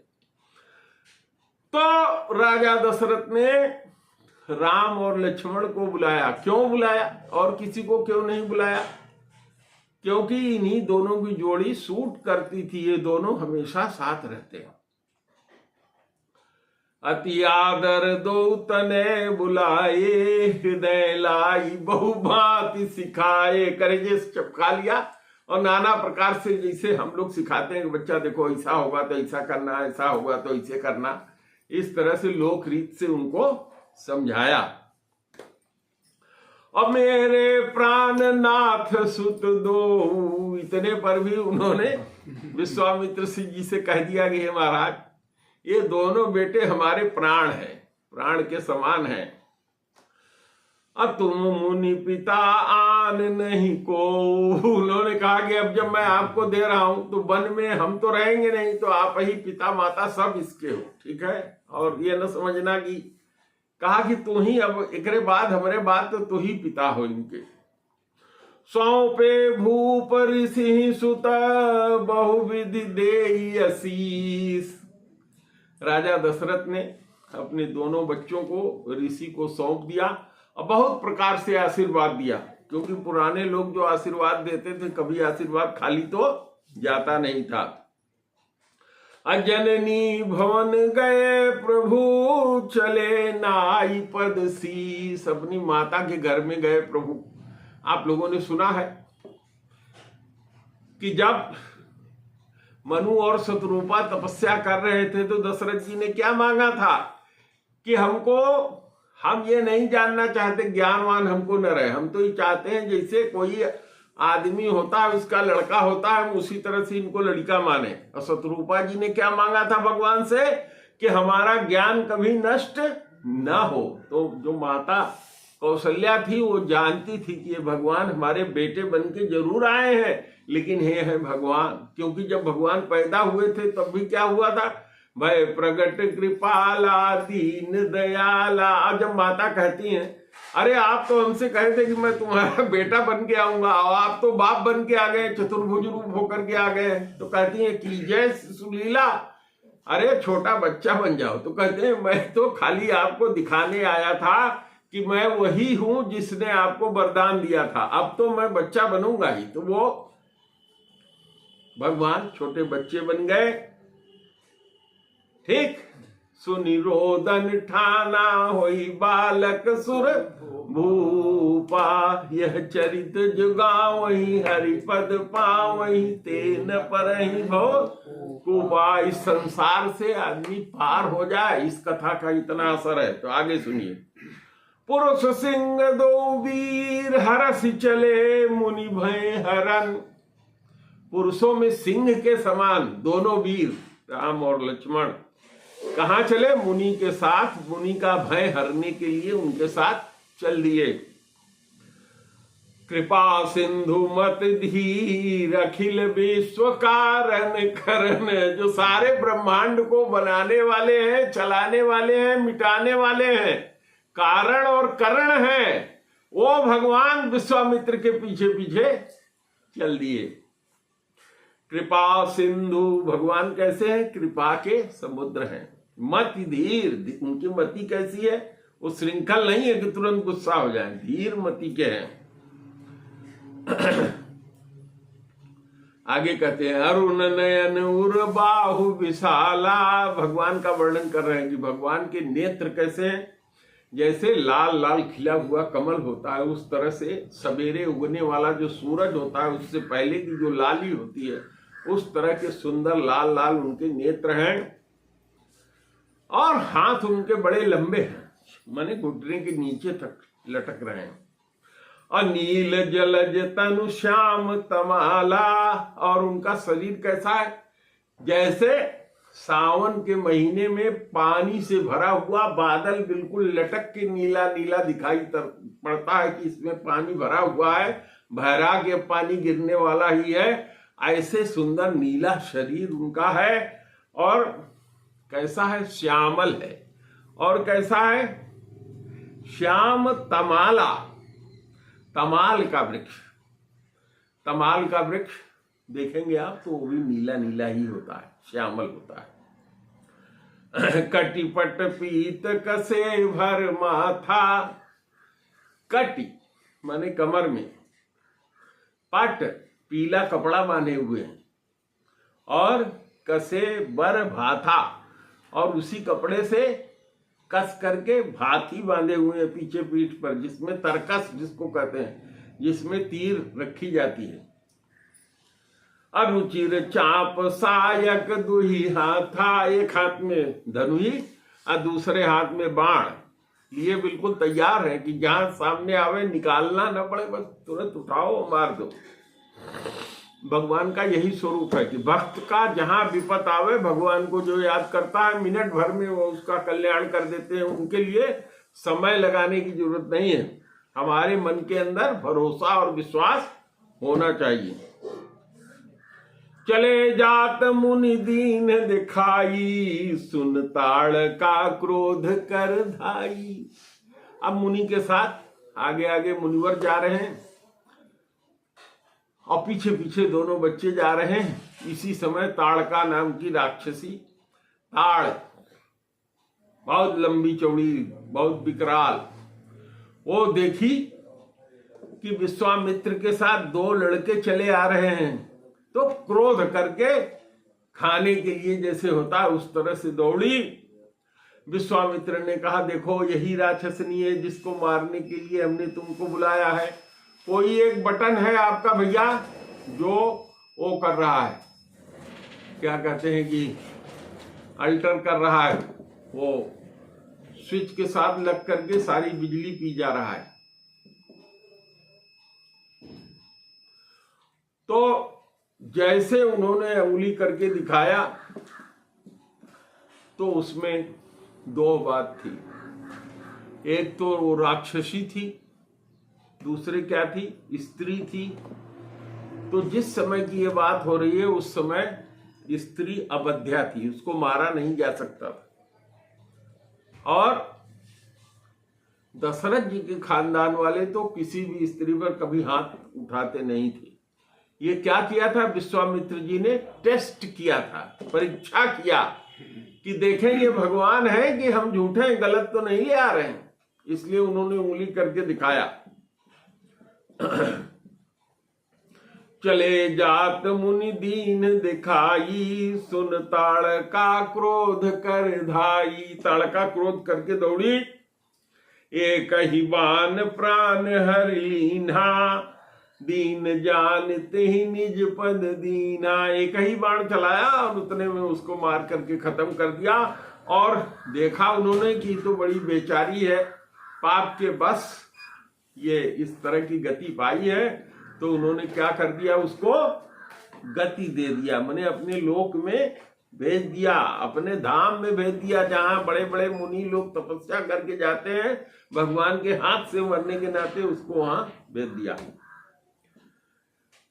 तो राजा दशरथ ने राम और लक्ष्मण को बुलाया। क्यों बुलाया और किसी को क्यों नहीं बुलाया? क्योंकि इन्हीं दोनों की जोड़ी सूट करती थी। ये दोनों हमेशा साथ रहते हैं। अति आदर दो तने बुलाए, हृदय लाई बहु भांति सिखाए। करेजे चपका लिया और नाना प्रकार से, जैसे हम लोग सिखाते हैं कि बच्चा देखो ऐसा होगा तो ऐसा करना, ऐसा होगा तो ऐसे करना, इस तरह से लोक रीत से उनको समझाया। और मेरे प्राण नाथ सुत दो, इतने पर भी उन्होंने विश्वामित्र जी से कह दिया कि हे महाराज, ये दोनों बेटे हमारे प्राण हैं, प्राण के समान हैं। अब तुम मुनि पिता आन नहीं को। उन्होंने कहा कि अब जब मैं आपको दे रहा हूं तो वन में हम तो रहेंगे नहीं, तो आप ही पिता माता सब इसके हो, ठीक है। और ये न समझना कि कहा कि तू ही, अब एकरे बाद हमारे बाद तो तू ही पिता हो इनके। सौंपे भूप ऋषि सुत बहुविधि देई आशीष। राजा दशरथ ने अपने दोनों बच्चों को ऋषि को सौंप दिया और बहुत प्रकार से आशीर्वाद दिया, क्योंकि पुराने लोग जो आशीर्वाद देते थे, कभी आशीर्वाद खाली तो जाता नहीं था। अजननी भवन गए प्रभु, चले नाई पद शीस। अपनी माता के घर में गए प्रभु। आप लोगों ने सुना है कि जब मनु और शत्रुपा तपस्या कर रहे थे तो दशरथ जी ने क्या मांगा था कि हम ये नहीं जानना चाहते ज्ञानवान हमको न रहे, हम तो ये चाहते हैं जैसे कोई आदमी होता है उसका लड़का होता है, हम उसी तरह से इनको लड़का माने। और शत्रुपा जी ने क्या मांगा था भगवान से कि हमारा ज्ञान कभी नष्ट ना हो। तो जो माता कौशल्या थी वो जानती थी कि ये भगवान हमारे बेटे बन के जरूर आए हैं, लेकिन हे है भगवान, क्योंकि जब भगवान पैदा हुए थे तब भी क्या हुआ था, भय प्रगट कृपाला दीन दयाला। जब माता कहती हैं अरे आप तो हमसे कहे थे कि मैं तुम्हारा बेटा बन के आऊंगा और आप तो बाप बन के आ गए, चतुर्भुज रूप होकर के आ गए, तो कहती है कि जय सुलीला, अरे छोटा बच्चा बन जाओ। तो कहते हैं मैं तो खाली आपको दिखाने आया था कि मैं वही हूं जिसने आपको वरदान दिया था, अब तो मैं बच्चा बनूंगा ही। तो वो भगवान छोटे बच्चे बन गए। ठीक, सुनिरोदन ठाना होई बालक सुर भूपा, यह चरित जुगावही हरिपद पावही, तेन परहि भव कुबा। इस संसार से आदमी पार हो जाए, इस कथा का इतना असर है। तो आगे सुनिए। पुरुष सिंह दो वीर हरसि चले, मुनि भय हरन। पुरुषों में सिंह के समान दोनों वीर राम और लक्ष्मण कहां चले? मुनि के साथ। मुनि का भय हरने के लिए उनके साथ चल दिए। कृपा सिंधु मत धीर, अखिल विश्व कारण करण। जो सारे ब्रह्मांड को बनाने वाले हैं, चलाने वाले हैं, मिटाने वाले हैं, कारण और करण हैं, वो भगवान विश्वामित्र के पीछे पीछे चल दिए। कृपा सिंधु, भगवान कैसे हैं? कृपा के समुद्र हैं। मति धीर, उनकी मति कैसी है? वो श्रृंखल नहीं है कि तुरंत गुस्सा हो जाए, धीर मति के हैं। आगे कहते हैं अरुण नयन उर बाहु विशाला। भगवान का वर्णन कर रहे हैं कि भगवान के नेत्र कैसे हैं? जैसे लाल लाल खिला हुआ कमल होता है, उस तरह से सवेरे उगने वाला जो सूरज होता है उससे पहले की जो लाली होती है, उस तरह के सुंदर लाल लाल उनके नेत्र हैं। और हाथ उनके बड़े लंबे हैं, माने घुटने के नीचे तक लटक रहे हैं। और नील जलज तनु श्याम तमाला। और उनका शरीर कैसा है? जैसे सावन के महीने में पानी से भरा हुआ बादल बिल्कुल लटक के नीला नीला दिखाई पड़ता है कि इसमें पानी भरा हुआ है, बहरा के पानी गिरने वाला ही है, ऐसे सुंदर नीला शरीर उनका है। और कैसा है? श्यामल है। और कैसा है? श्याम तमाला, तमाल का वृक्ष, तमाल का वृक्ष देखेंगे आप तो वो भी नीला नीला ही होता है, श्यामल होता है। कटिपट पीत कसे भर माथा, कटी माने कमर में, पट पीला कपड़ा बांधे हुए हैं, और कसे बर भाथा, और उसी कपड़े से कस करके भाथी बांधे हुए हैं पीछे पीठ पर, जिसमें तरकस जिसको कहते हैं, जिसमें तीर रखी जाती है। अरुचिर चाप सायक दुही हाथा, एक हाथ में धनुही और दूसरे हाथ में बाण लिए बिल्कुल तैयार है कि जहां सामने आवे निकालना न पड़े, बस तुरंत उठाओ मार दो। भगवान का यही स्वरूप है कि भक्त का जहां विपत आवे, भगवान को जो याद करता है मिनट भर में वो उसका कल्याण कर देते हैं। उनके लिए समय लगाने की जरूरत नहीं है, हमारे मन के अंदर भरोसा और विश्वास होना चाहिए। चले जात मुनि दीन दिखाई, सुन ताड़ का क्रोध कर धाई। अब मुनि के साथ आगे आगे मुनिवर जा रहे हैं और पीछे पीछे दोनों बच्चे जा रहे हैं। इसी समय ताड़का नाम की राक्षसी, ताड़ बहुत लंबी चौड़ी, बहुत विकराल, वो देखी कि विश्वामित्र के साथ दो लड़के चले आ रहे हैं, तो क्रोध करके खाने के लिए जैसे होता है उस तरह से दौड़ी। विश्वामित्र ने कहा, देखो यही राक्षसनी है जिसको मारने के लिए हमने तुमको बुलाया है। कोई एक बटन है आपका भैया जो वो कर रहा है, क्या कहते हैं कि अल्टर कर रहा है, वो स्विच के साथ लग करके सारी बिजली पी जा रहा है। तो जैसे उन्होंने उंगली करके दिखाया तो उसमें दो बात थी, एक तो वो राक्षसी थी, दूसरे क्या थी, स्त्री थी। तो जिस समय की ये बात हो रही है उस समय स्त्री अबध्या थी, उसको मारा नहीं जा सकता था। और दशरथ जी के खानदान वाले तो किसी भी स्त्री पर कभी हाथ उठाते नहीं थे। ये क्या किया था, विश्वामित्र जी ने टेस्ट किया था, परीक्षा किया कि देखें ये भगवान है कि हम झूठे गलत तो नहीं ले आ रहे हैं, इसलिए उन्होंने उंगली करके दिखाया। चले जात मुनि दीन दिखाई, सुन ताड़ का क्रोध कर धाई। ताड़ का क्रोध करके दौड़ी, एक ही बान प्राण हर लीना, दीन जानते ही निज पद दीना। एक ही बाण चलाया और उतने में उसको मार करके खत्म कर दिया। और देखा उन्होंने कि तो बड़ी बेचारी है, पाप के बस ये इस तरह की गति पाई है, तो उन्होंने क्या कर दिया, उसको गति दे दिया, मैंने अपने लोक में भेज दिया, अपने धाम में भेज दिया, जहां बड़े बड़े मुनि लोग तपस्या करके जाते हैं, भगवान के हाथ से मरने के नाते उसको वहां भेज दिया।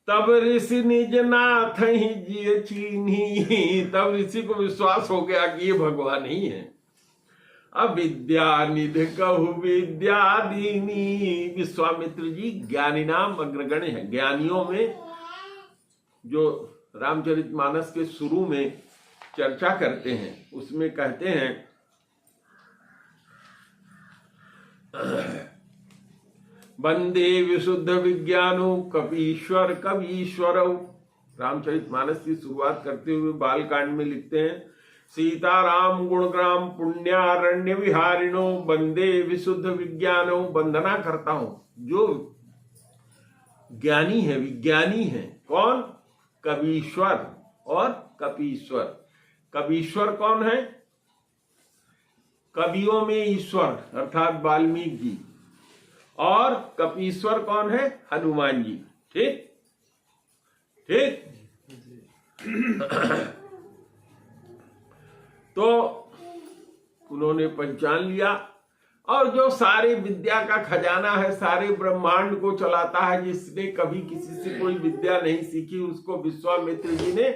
तब ऋषि निज नाथ ही जिय चीन्ही, तब ऋषि को विश्वास हो गया कि ये भगवान ही है। अविद्या निधि कहु विद्या दीनी। विश्वामित्र जी ज्ञानी नाम अग्रगण्य है, ज्ञानियों में जो रामचरितमानस के शुरू में चर्चा करते हैं उसमें कहते हैं वंदे विशुद्ध विज्ञानो कपीश्वर कवीश्वर। रामचरितमानस की शुरुआत करते हुए बालकांड में लिखते हैं, सीताराम गुणग्राम पुण्यारण्य विहारिणो वंदे विशुद्ध विज्ञानो। वंदना करता हूं जो ज्ञानी है, विज्ञानी है। कौन? कवीश्वर और कपीश्वर। कवीश्वर कौन है? कवियों में ईश्वर अर्थात वाल्मीकि जी। और कपीश्वर कौन है? हनुमान जी। ठीक ठीक। तो उन्होंने पहचान लिया, और जो सारी विद्या का खजाना है, सारे ब्रह्मांड को चलाता है, जिसने कभी किसी से कोई विद्या नहीं सीखी, उसको विश्वामित्र जी ने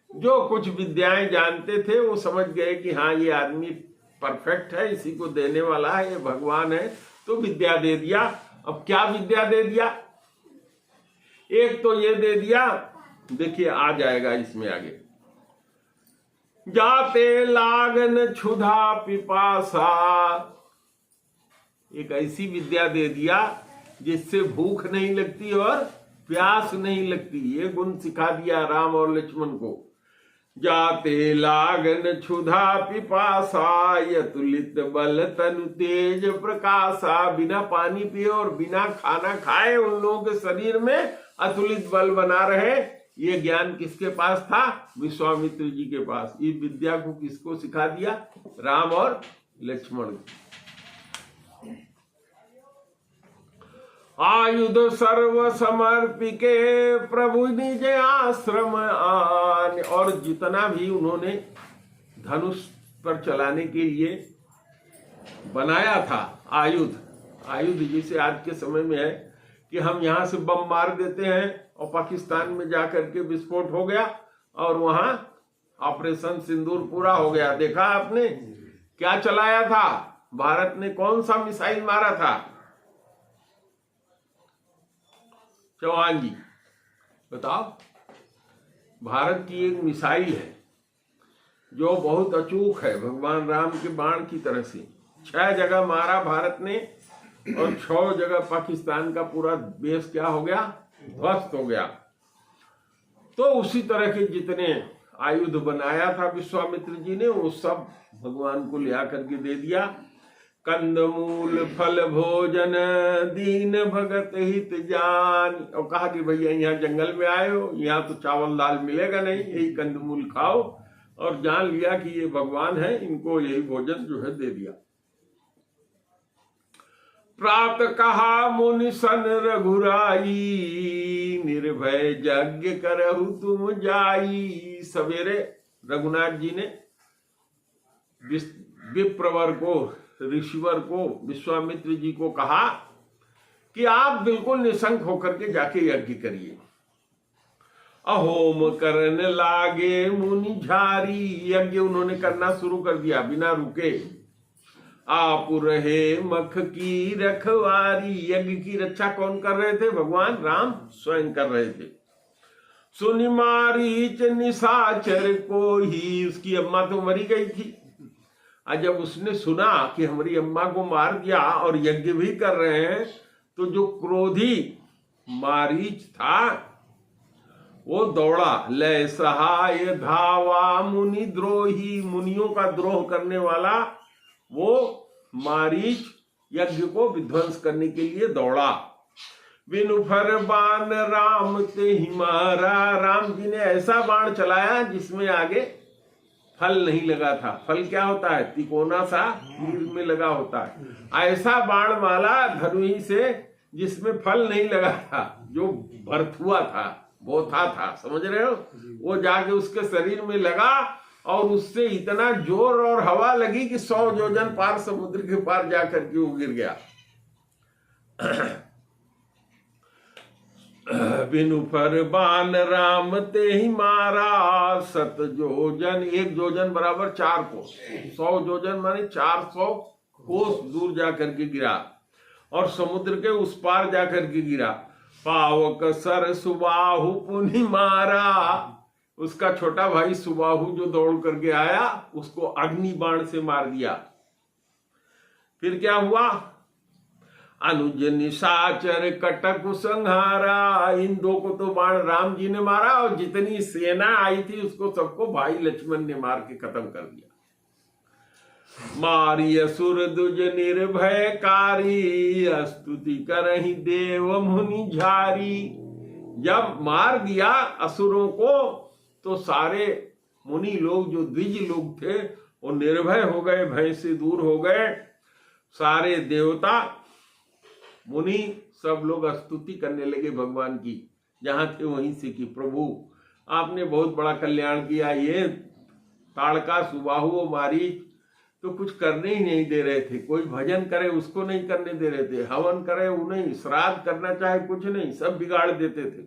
जो कुछ विद्याएं जानते थे वो समझ गए कि हाँ ये आदमी परफेक्ट है, इसी को देने वाला है, ये भगवान है। तो विद्या दे दिया। अब क्या विद्या दे दिया? एक तो ये दे दिया, देखिए आ जाएगा इसमें आगे, जाते लागन क्षुधा पिपासा, एक ऐसी विद्या दे दिया जिससे भूख नहीं लगती और प्यास नहीं लगती। ये गुण सिखा दिया राम और लक्ष्मण को। जाते लागन क्षुधा पिपासा, यतुलित बल तनु तेज प्रकाशा, बिना पानी पिए और बिना खाना खाए उन लोगों के शरीर में अतुलित बल बना रहे। ये ज्ञान किसके पास था? विश्वामित्र जी के पास। ये विद्या को किसको सिखा दिया? राम और लक्ष्मण को। आयुध सर्व समर्पिके प्रभु निज आश्रम आन, और जितना भी उन्होंने धनुष पर चलाने के लिए बनाया था आयुध, जैसे आज के समय में है कि हम यहां से बम मार देते हैं और पाकिस्तान में जाकर के विस्फोट हो गया और वहां ऑपरेशन सिंदूर पूरा हो गया। देखा आपने क्या चलाया था? भारत ने कौन सा मिसाइल मारा था? चौहान जी बताओ। भारत की एक मिसाइल है जो बहुत अचूक है, भगवान राम के बाण की तरह से। 6 जगह मारा भारत ने और 6 जगह पाकिस्तान का पूरा बेस क्या हो गया? ध्वस्त हो गया। तो उसी तरह के जितने आयुध बनाया था विश्वामित्र जी ने, वो सब भगवान को ले आकर के दे दिया। कंदमूल फल भोजन दीन भगत हित जान, और कहा कि भैया यहाँ जंगल में आए हो, यहाँ तो चावल दाल मिलेगा नहीं, यही कंदमूल खाओ। और जान लिया कि ये भगवान है, इनको यही भोजन जो है दे दिया। प्रात कहा मुनि सन रघुराई, निर्भय यज्ञ करहु तुम जाई। सवेरे रघुनाथ जी ने विप्रवर को, ऋषिवर को, विश्वामित्र जी को कहा कि आप बिल्कुल निशंक होकर के जाके यज्ञ करिए। अहोम करने लागे मुनि झारी, यज्ञ उन्होंने करना शुरू कर दिया बिना रुके। आप रहे मख की रखवारी, यज्ञ की रक्षा कौन कर रहे थे? भगवान राम स्वयं कर रहे थे। सुनि मारीच निशाचर को ही, उसकी अम्मा तो मरी गई थी। आज जब उसने सुना कि हमारी अम्मा को मार दिया और यज्ञ भी कर रहे हैं, तो जो क्रोधी मारीच था वो दौड़ा। लय सहाय धावा मुनि द्रोही, मुनियों का द्रोह करने वाला वो मारीच यज्ञ को विध्वंस करने के लिए दौड़ा। बिनु फर बाण राम ते ही मारा, राम जी ने ऐसा बाण चलाया जिसमें आगे फल नहीं लगा था। फल क्या होता है? तिकोना सा तीर में लगा होता है। ऐसा बाण माला धनुई से जिसमें फल नहीं लगा था, जो भरथुआ था, बोथा था, समझ रहे हो? वो जाके उसके शरीर में लगा और उससे इतना जोर और हवा लगी कि 100 योजन पार समुद्र के पार जाकर के वो गिर गया। बिनु फर बाण राम ते ही मारा, 7 योजन, 1 योजन बराबर 4 कोस, 100 योजन माने 400 कोस दूर जाकर के गिरा और समुद्र के उस पार जाकर के गिरा। पावक सर सुबाहु पुनि मारा, उसका छोटा भाई सुबाहु जो दौड़ करके आया उसको अग्नि बाण से मार दिया। फिर क्या हुआ? अनुज निशाचर कटक संहारा, इन 2 को तो बाण राम जी ने मारा और जितनी सेना आई थी उसको सबको भाई लक्ष्मण ने मार के खत्म कर दिया। मारी असुर दुज निर्भयकारी, स्तुति करहि देव मुनि झारी। जब मार दिया असुरों को तो सारे मुनि लोग जो द्विज लोग थे वो निर्भय हो गए, भय से दूर हो गए। सारे देवता मुनि सब लोग स्तुति करने लगे भगवान की, जहां थे वहीं से कि प्रभु आपने बहुत बड़ा कल्याण किया। ये ताड़का सुबाहु मारी तो कुछ करने ही नहीं दे रहे थे, कोई भजन करे उसको नहीं करने दे रहे थे, हवन करे वो नहीं, श्राद्ध करना चाहे कुछ नहीं, सब बिगाड़ देते थे।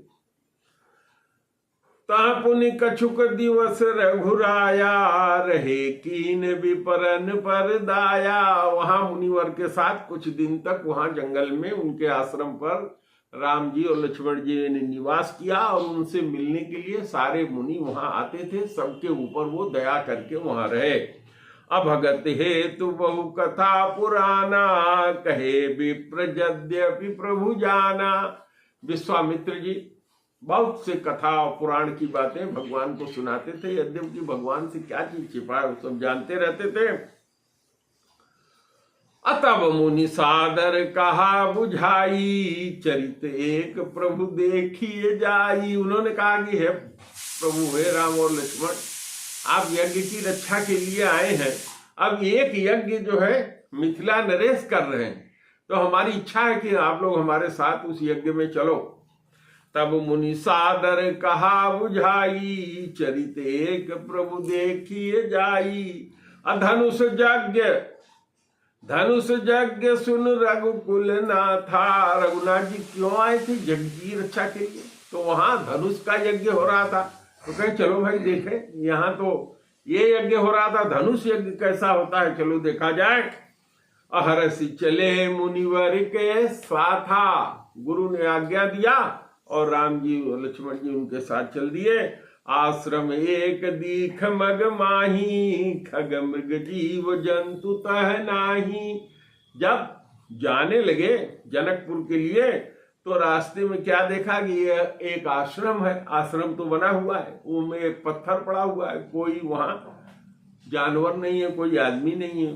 ता पुनि कछुक दिवस रघुराया, रहे कीन विपरन पर दाया। वहां मुनिवर के साथ कुछ दिन तक वहां जंगल में उनके आश्रम पर राम जी और लक्ष्मण जी ने निवास किया, और उनसे मिलने के लिए सारे मुनि वहां आते थे। सबके ऊपर वो दया करके वहां रहे। अभगत हेतु बहु कथा पुराना, कहे विप्र यद्यपि प्रभु जाना। विश्वामित्र जी बहुत से कथा और पुराण की बातें भगवान को सुनाते थे। यद्यपि भगवान से क्या चीज छिपा है वो सब जानते रहते थे। अतब मुनि सादर कहा बुझाई, चरित एक प्रभु देखिए जाई। उन्होंने कहा कि हे प्रभु, हे राम और लक्ष्मण, आप यज्ञ की रक्षा के लिए आए हैं। अब एक यज्ञ जो है मिथिला नरेश कर रहे हैं, तो हमारी इच्छा है कि आप लोग हमारे साथ उस यज्ञ में चलो। तब मुनि सादर कहा बुझाई, चरित एक प्रभु देखिए जाई। धनुष यज्ञ सुन रघुकुल नाथा। रघुनाथ जी क्यों आए थे? यज्ञ की रक्षा के लिए। तो वहां धनुष का यज्ञ हो रहा था, तो कहे चलो भाई देखें, यहाँ तो ये यज्ञ हो रहा था, धनुष यज्ञ कैसा होता है, चलो देखा जाए। अहरसि चले मुनिवर के साथा। गुरु ने आज्ञा दिया और राम जी और लक्ष्मण जी उनके साथ चल दिए। आश्रम एक दीख मग माही, खग मृग जीव जंतु तह नाही। जब जाने लगे जनकपुर के लिए, तो रास्ते में क्या देखा कि ये एक आश्रम है। आश्रम तो बना हुआ है, उसमें एक पत्थर पड़ा हुआ है, कोई वहां जानवर नहीं है, कोई आदमी नहीं है।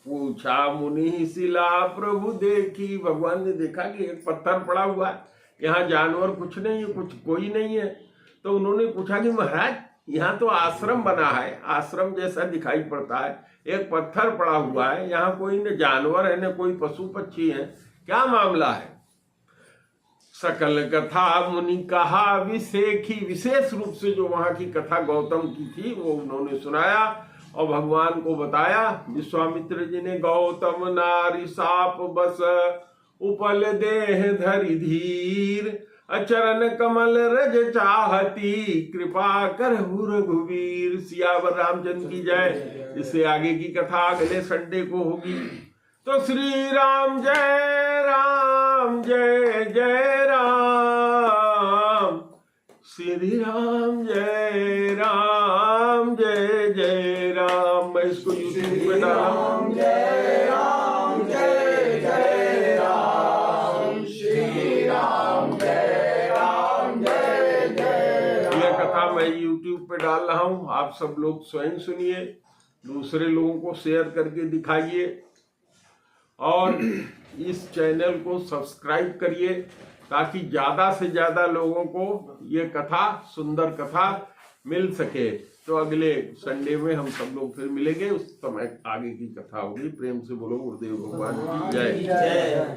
पूछा मुनि शिला प्रभु देखी। भगवान ने देखा कि एक पत्थर पड़ा हुआ है, यहाँ जानवर कुछ नहीं है, कुछ कोई नहीं है। तो उन्होंने पूछा कि महाराज, यहाँ तो आश्रम बना है, आश्रम जैसा दिखाई पड़ता है, एक पत्थर पड़ा हुआ है, यहाँ कोई न जानवर है न कोई पशु पक्षी है, क्या मामला है? सकल कथा मुनि कहा विशेखी। विशेष रूप से जो वहां की कथा गौतम की थी वो उन्होंने सुनाया और भगवान को बताया। विश्वामित्र जी ने गौतम नारी साप बस, उपल देह धरि धीर। अचरण कमल रज चाहती, कृपा करहु रघुवीर। सियावर रामचंद्र की जय। इससे आगे की कथा अगले संडे को होगी। तो श्री राम जय राम, जय जय राम। श्री राम जय राम, जय जय राम। मैं इसको यूट्यूब पे डाला हूँ। जय राम जय जय राम। श्री राम जय राम, जय जय राम। यह कथा मैं यूट्यूब पे डाल रहा हूँ, आप सब लोग स्वयं सुनिए, दूसरे लोगों को शेयर करके दिखाइए और इस चैनल को सब्सक्राइब करिए, ताकि ज्यादा से ज्यादा लोगों को ये कथा, सुंदर कथा मिल सके। तो अगले संडे में हम सब लोग फिर मिलेंगे, उस समय आगे की कथा होगी। प्रेम से बोलो गुरुदेव भगवान की जय।